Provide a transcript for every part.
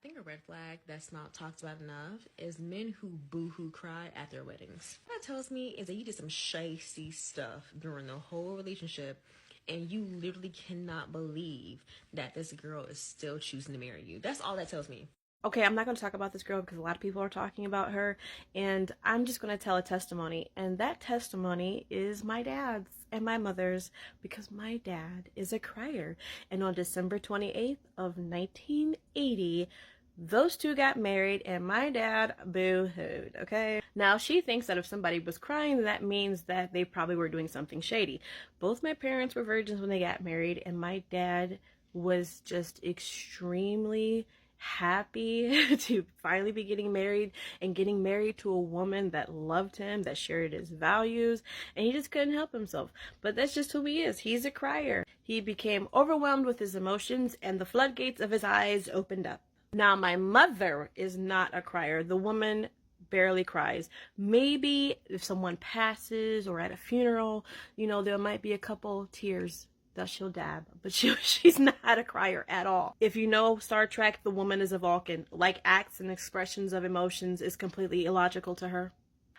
think a red flag that's not talked about enough is men who boo-hoo cry at their weddings. What that tells me is that you did some shady stuff during the whole relationship and you literally cannot believe that this girl is still choosing to marry you. That's all that tells me. Okay, I'm not going to talk about this girl because a lot of people are talking about her, and I'm just going to tell a testimony, and that testimony is my dad's and my mother's, because my dad is a crier, and on December 28th of 1980, those two got married, and my dad boo-hooed, okay? Now, she thinks that if somebody was crying, that means that they probably were doing something shady. Both my parents were virgins when they got married, and my dad was just extremely happy to finally be getting married and getting married to a woman that loved him, that shared his values, and he just couldn't help himself. But that's just who he is. He's a crier. He became overwhelmed with his emotions and the floodgates of his eyes opened up. Now, my mother is not a crier. The woman barely cries. Maybe if someone passes or at a funeral, you know, there might be a couple tears that she'll dab, but she's not a crier at all. If you know Star Trek, the woman is a Vulcan. Like, acts and expressions of emotions is completely illogical to her.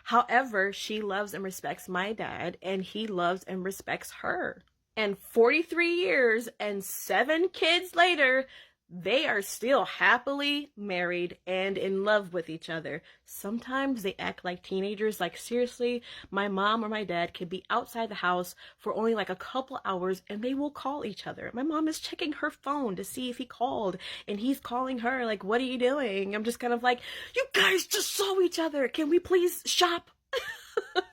However, she loves and respects my dad, and he loves and respects her. And 43 years and 7 kids later, they are still happily married and in love with each other. Sometimes they act like teenagers. Like, seriously, my mom or my dad could be outside the house for only like a couple hours and they will call each other. My mom is checking her phone to see if he called, and he's calling her like, what are you doing? I'm just kind of like, you guys just saw each other. Can we please shop?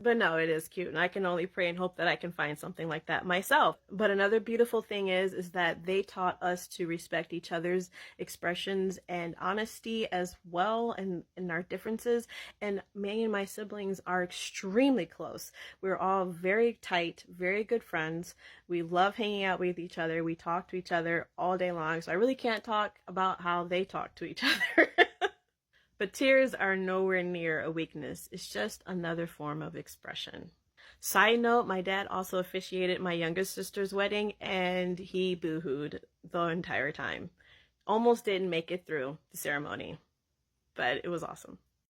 But no, it is cute, and I can only pray and hope that I can find something like that myself. But another beautiful thing is that they taught us to respect each other's expressions and honesty as well, and in our differences. And me and my siblings are extremely close. We're all very tight, very good friends. We love hanging out with each other. We talk to each other all day long, so I really can't talk about how they talk to each other. But tears are nowhere near a weakness. It's just another form of expression. Side note, my dad also officiated my youngest sister's wedding, and he boo-hooed the entire time. Almost didn't make it through the ceremony, but it was awesome.